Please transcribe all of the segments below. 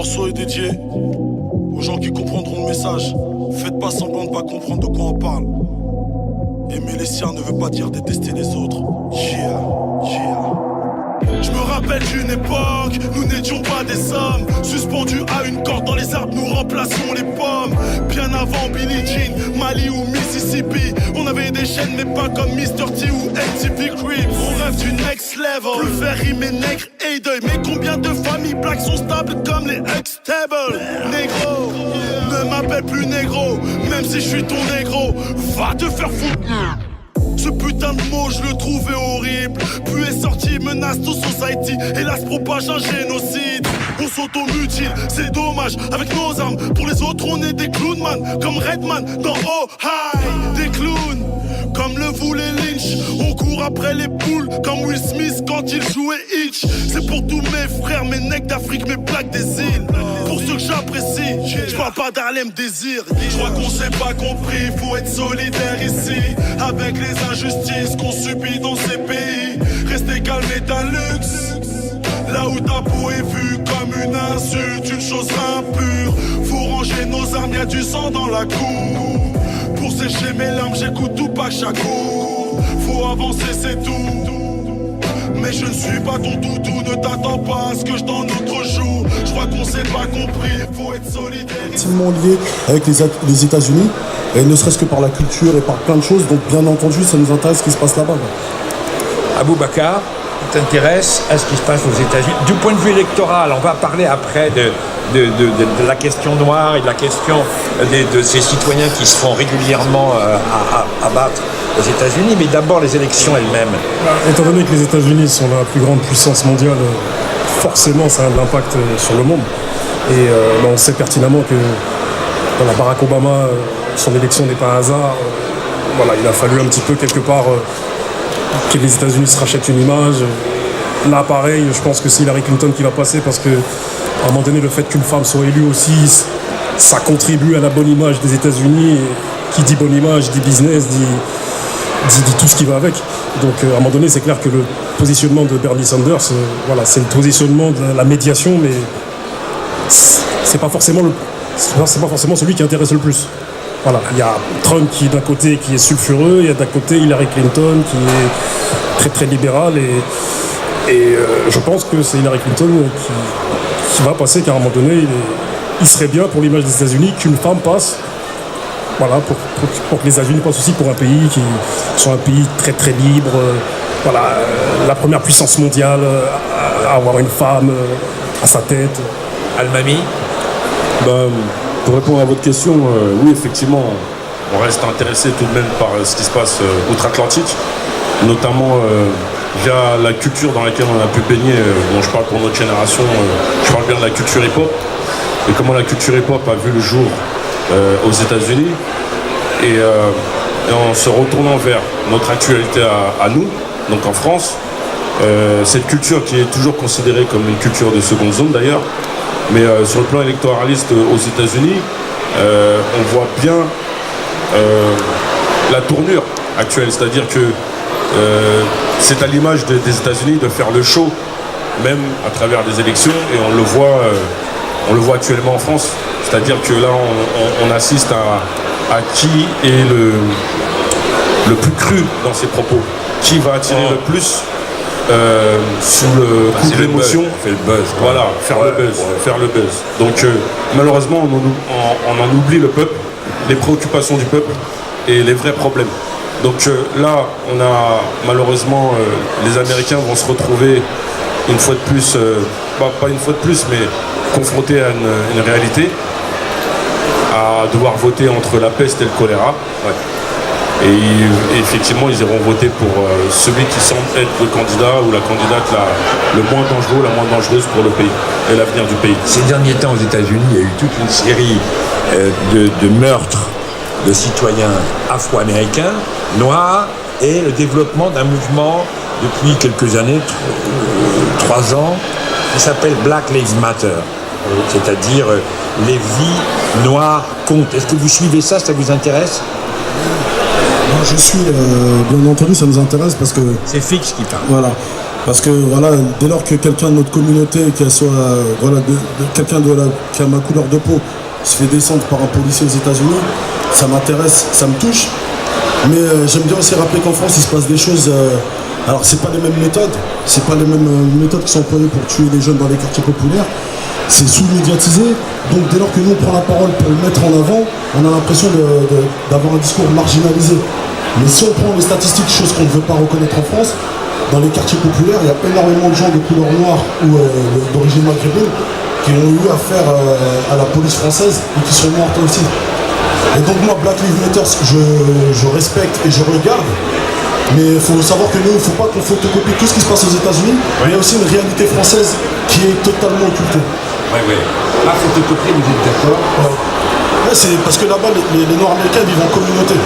morceau est dédié aux gens qui comprendront le message. Faites pas semblant de pas comprendre de quoi on parle. Aimer les siens ne veut pas dire détester les autres. Yeah, yeah. Je me rappelle d'une époque, nous n'étions pas des hommes. Suspendus à une corde dans les arbres, nous remplaçons les pommes. Bien avant Billie Jean, Mali ou Mississippi, on avait des chaînes mais pas comme Mr. T ou MTV Cribs. On rêve du next level, plus faire rimer nègre et deuil. Mais combien de familles black sont stables comme les ex-tables? Négro, ne m'appelle plus négro, même si je suis ton négro. Va te faire foutre. Ce putain de mot je le trouvais horrible. Puis est sorti, menace to society. Hélas propage un génocide. On s'automutile, c'est dommage. Avec nos armes, pour les autres on est des clowns man. Comme Redman dans Oh High. Des clowns, comme le voulait Lynch. On court après les poules, comme Will Smith quand il jouait Hitch. C'est pour tous mes frères, mes necks d'Afrique, mes plaques des îles. Pour ceux que j'apprécie, je parle pas d'Harlem Désir. Je crois qu'on s'est pas compris, faut être solidaire ici. Avec les injustices qu'on subit dans ces pays. Rester calme est un luxe. Là où ta peau est vue comme une insulte, une chose impure. Faut ranger nos armes, y'a du sang dans la cour. Pour sécher mes larmes, j'écoute tout pas chaque jour. Faut avancer, c'est tout. Mais je ne suis pas ton toutou, ne t'attends pas à ce que je donne autre jour. Je crois qu'on s'est pas compris, faut être solidaire. Intimement lié avec les États-Unis, et ne serait-ce que par la culture et par plein de choses, donc bien entendu ça nous intéresse ce qui se passe là-bas. Aboubacar, t'intéresse à ce qui se passe aux États-Unis. Du point de vue électoral, on va parler après de la question noire et de la question de ces citoyens qui se font régulièrement abattre aux États-Unis, mais d'abord les élections elles-mêmes. Étant donné que les États-Unis sont la plus grande puissance mondiale, forcément ça a un impact sur le monde. Et on sait pertinemment que voilà, Barack Obama, son élection n'est pas un hasard. Voilà, il a fallu un petit peu quelque part que les États-Unis se rachètent une image. Là, pareil, je pense que c'est Hillary Clinton qui va passer parce que, à un moment donné, le fait qu'une femme soit élue aussi, ça contribue à la bonne image des États-Unis. Et qui dit bonne image, dit business, dit tout ce qui va avec. Donc, à un moment donné, c'est clair que le positionnement de Bernie Sanders, voilà, c'est le positionnement de la médiation, mais c'est pas forcément celui qui intéresse le plus. Voilà, il y a Trump qui d'un côté qui est sulfureux, il y a d'un côté Hillary Clinton qui est très très libérale et je pense que c'est Hillary Clinton qui va passer car à un moment donné il serait bien pour l'image des États-Unis qu'une femme passe, voilà, pour que les États-Unis passent aussi pour un pays qui soit un pays très très libre, voilà, la première puissance mondiale à avoir une femme à sa tête. Almami. Pour répondre à votre question, oui, effectivement, on reste intéressé tout de même par ce qui se passe outre-Atlantique, notamment via la culture dans laquelle on a pu baigner. Bon, je parle pour notre génération, je parle bien de la culture hip-hop, et comment la culture hip-hop a vu le jour aux États-Unis. Et en se retournant vers notre actualité à nous, donc en France, cette culture qui est toujours considérée comme une culture de seconde zone d'ailleurs, mais sur le plan électoraliste aux États-Unis, on voit bien la tournure actuelle, c'est-à-dire que c'est à l'image des États-Unis de faire le show, même à travers des élections, et on le voit actuellement en France, c'est-à-dire que là on assiste à qui est le plus cru dans ses propos, qui va attirer le plus sous le coup de l'émotion, faire le buzz. Voilà, faire le buzz. Donc malheureusement, on en oublie le peuple, les préoccupations du peuple et les vrais problèmes. Donc là, on a malheureusement, les Américains vont se retrouver une fois de plus, pas une fois de plus, mais confrontés à une réalité, à devoir voter entre la peste et le choléra. Ouais. Et effectivement, ils iront voter pour celui qui semble être le candidat ou la candidate le moins dangereux, la moins dangereuse pour le pays et l'avenir du pays. Ces derniers temps, aux États-Unis, il y a eu toute une série de meurtres de citoyens afro-américains, noirs, et le développement d'un mouvement depuis quelques années, 3 ans, qui s'appelle Black Lives Matter. C'est-à-dire les vies noires comptent. Est-ce que vous suivez ça vous intéresse? Je suis, bien entendu, ça nous intéresse parce que... C'est Fix qui parle. Voilà. Parce que voilà, dès lors que quelqu'un de notre communauté, qu'elle soit quelqu'un qui a ma couleur de peau, se fait descendre par un policier aux États-Unis, ça m'intéresse, ça me touche. Mais j'aime bien aussi rappeler qu'en France, il se passe des choses. Alors, c'est pas les mêmes méthodes, c'est pas les mêmes méthodes qui sont employées pour tuer les jeunes dans les quartiers populaires. C'est sous-médiatisé. Donc, dès lors que nous on prend la parole pour le mettre en avant, on a l'impression d'avoir un discours marginalisé. Mais si on prend les statistiques, chose qu'on ne veut pas reconnaître en France, dans les quartiers populaires, il y a énormément de gens de couleur noire ou d'origine maghrébine qui ont eu affaire à la police française et qui sont morts aussi. Et donc moi, Black Lives Matter, je respecte et je regarde, mais il faut savoir que nous, il ne faut pas qu'on photocopie tout ce qui se passe aux États-Unis, mais il y a aussi une réalité française qui est totalement occultée. Oui. Pas photocopier, vous êtes d'accord? Ouais, c'est parce que là-bas, les Noirs américains vivent en communauté.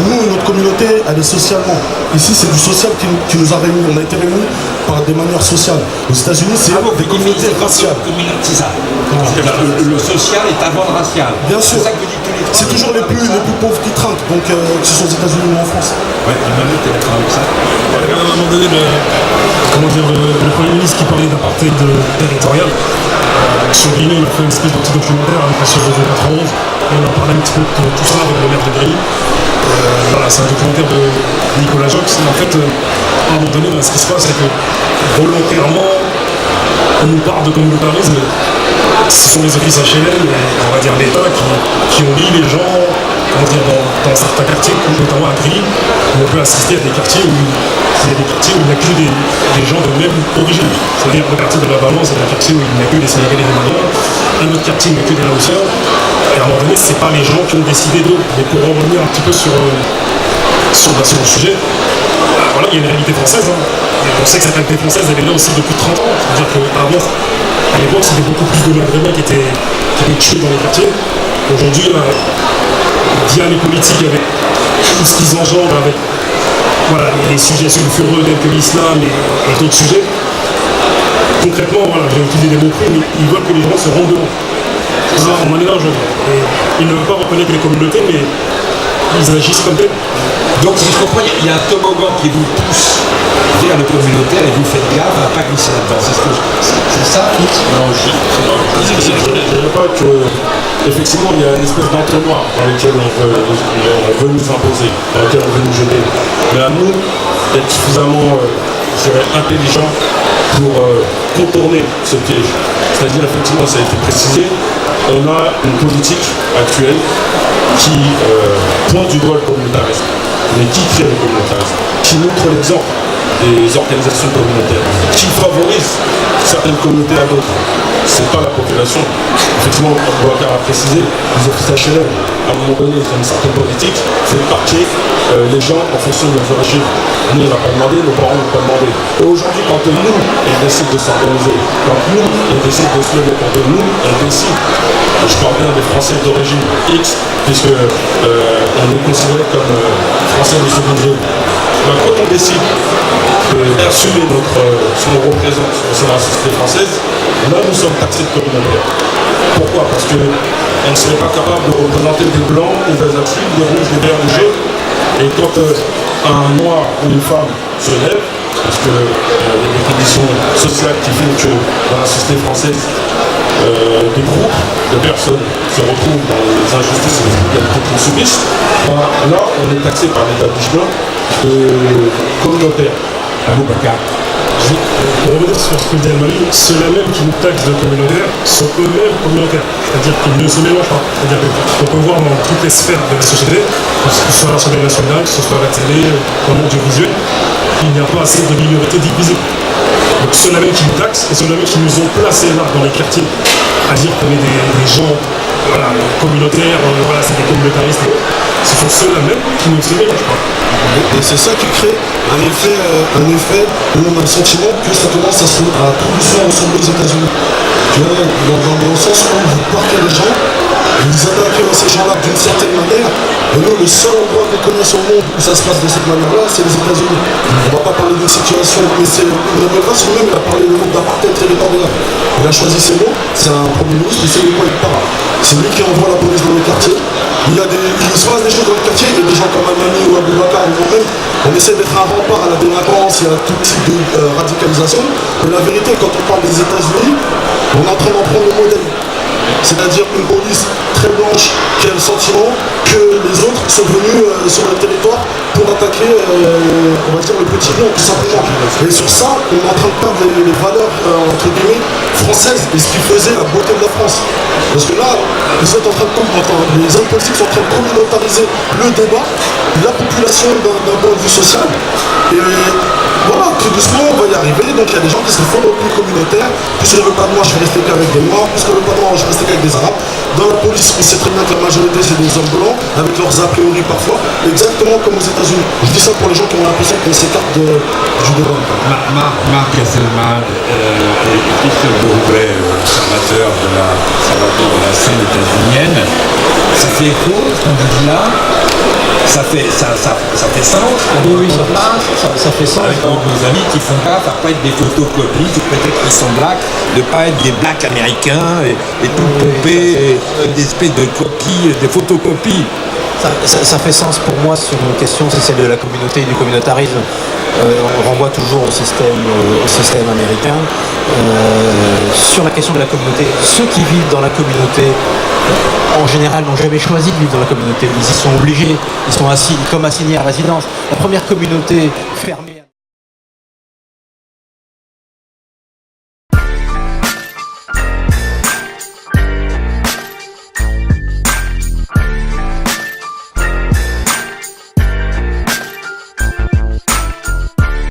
Nous, notre communauté, elle est socialement. Ici, c'est du social qui nous a réunis. On a été réunis par des manières sociales. Aux États-Unis, c'est des communautés raciales. C'est ça. Le social est avant le racial. Bien sûr. C'est ça que vous dites tous les trois. C'est toujours les plus pauvres qui trinquent, donc que ce soit aux États-Unis ou en France. Ouais, Emmanuel, t'es d'accord avec ça? À un moment donné, le Premier ministre qui parlait d'apartheid territorial, sur Grigny, on a fait une espèce de petit documentaire avec la Réseau 91, et on a parlé un petit peu de tout ça avec le maire de Grigny. Voilà, c'est un documentaire de Nicolas Jox. Et en fait, à un moment donné, ce qui se passe, c'est que volontairement, on nous parle de communautarisme. Ce sont les offices HLM, on va dire l'État, qui ont mis les gens dans certains quartiers, notamment à Grigny, où on peut assister à des quartiers où il n'y a que des gens de même origine. C'est-à-dire le quartier de la Balance, c'est un quartier où il n'y a que des Sénégalais et des Maliens, un autre quartier où il n'y a que des Laotiens. Et à un moment donné, ce n'est pas les gens qui ont décidé d'eux. Mais pour en revenir un petit peu sur le sujet, voilà, il y a une réalité française. Et on sait que cette réalité française, elle est là aussi depuis 30 ans. C'est-à-dire qu'avant, à l'époque, c'était beaucoup plus de Maghrébins qui étaient tués dans les quartiers. Aujourd'hui, via les politiques, avec tout ce qu'ils engendrent, avec les sujets sulfureux tels que l'islam et d'autres sujets, concrètement, j'ai utilisé des mots crus, mais ils veulent que les gens se rendent devant. On en est là aujourd'hui. Et ils ne veulent pas reconnaître les communautés, mais ils agissent comme tel. Donc, si je comprends, il y a un toboggan qui vous pousse vers le communautaire et vous faites gaffe à ne pas glisser là-dedans. C'est ça? Non, je dirais pas que, effectivement, il y a une espèce d'entonnoir dans lequel on veut nous imposer, dans lequel on veut nous jeter. Mais à nous d'être suffisamment, intelligents pour contourner ce piège. C'est-à-dire, effectivement, ça a été précisé, on a une politique actuelle qui pointe du doigt le communautarisme, mais qui crée le communautarisme, qui montre l'exemple des organisations communautaires, qui favorise certaines communautés à d'autres. C'est pas la population. Effectivement, Boubacar a précisé, les offices HLM, à un moment donné, ils ont une certaine politique, c'est de parquer les gens en fonction de leurs origines. Nous, on n'a pas demandé, nos parents n'ont pas demandé. Et aujourd'hui, quand nous, on décide de s'organiser, quand nous, on décide de se lever, quand nous, on décide, je parle bien des Français d'origine X, puisque on est considéré comme Français de seconde zone. Quand on décide d'assumer ce qu'on représente sur la société française, là nous sommes taxés de communautaires. Pourquoi? Parce qu'on ne serait pas capable de représenter des blancs, des asiatiques, des rouges, des verts, des jaunes. Et quand un noir ou une femme se lève, parce qu'il y a des conditions sociales qui font que dans la société française, des groupes de personnes se retrouvent dans les injustices et les inégalités qu'ils subissent, là on est taxé par l'établissement communautaire. Pour revenir sur ce que dit Elmani, ceux-là même qui nous taxent de communautaire sont eux-mêmes communautaires. C'est-à-dire qu'ils ne se mélangent pas. C'est-à-dire qu'on peut voir dans toutes les sphères de la société, que ce soit l'Assemblée nationale, que ce soit la télé, dans l'audiovisuel, il n'y a pas assez de minorités divisées. Donc ceux-là même qui nous taxent et ceux-là même qui nous ont placés là dans les quartiers à dire qu'on est des gens communautaires, c'est des communautaristes. Ce sont ceux-là même qui ne se mélangent pas. Et c'est ça qui crée un effet où on a le sentiment que ça commence à tout doucement ressembler aux États-Unis. Tu vois, dans le sens où vous parquez les gens, vous vous attaquez à ces gens-là d'une certaine manière, et nous, le seul endroit qu'on connaisse au monde où ça se passe de cette manière-là, c'est les États-Unis. On ne va pas parler d'une situation, mais c'est Emmanuel Macron lui-même, il a parlé du mot d'apartheid territorial. Il a choisi ces mots, c'est un premier ministre, et c'est les mots il parle. C'est lui qui envoie la police dans les quartiers. il se passe des choses dans le quartier, et des gens comme Amani ou Aboubacar ou moi-même, on essaie d'être un rempart à la délinquance et à tout type de radicalisation. Mais la vérité, quand on parle des États-Unis, on est en train d'en prendre le modèle. C'est-à-dire une police très blanche qui a le sentiment que les autres sont venus sur le territoire pour attaquer, on va dire, le petit blanc, tout simplement. Et sur ça, on est en train de perdre les valeurs, entre guillemets, françaises, et ce qui faisait la beauté de la France. Parce que là, ils sont en train les hommes politiques sont en train de communautariser le débat, la population d'un point de vue social. Et voilà, tout doucement, on va y arriver. Donc il y a des gens qui se font plus communautaires. Plus on ne veut pas de moi, je vais rester qu'avec des noirs. Plus on ne veut pas de moi, je vais rester qu'avec des arabes. Dans la police, on sait très bien que la majorité, c'est des hommes blancs, avec leurs a priori parfois, exactement comme aux États-Unis. Je dis ça pour les gens qui ont l'impression qu'on s'écarte du débat. Marc Kesselman, Christophe Bourget, observateur de la scène états-unienne, ça fait écho ce qu'on dit là? Ça fait sens? Oui, ça fait sens. Avec nos amis qui font gaffe à pas être des photocopies, peut-être qu'ils sont blacks, de pas être des blacks américains et tout pomper, des espèces de copies, des photocopies. Ça fait sens pour moi sur une question, c'est celle de la communauté et du communautarisme. On renvoie toujours au système américain. Sur la question de la communauté, ceux qui vivent dans la communauté, en général, n'ont jamais choisi de vivre dans la communauté. Ils y sont obligés, ils sont comme assignés à résidence. La première communauté fermée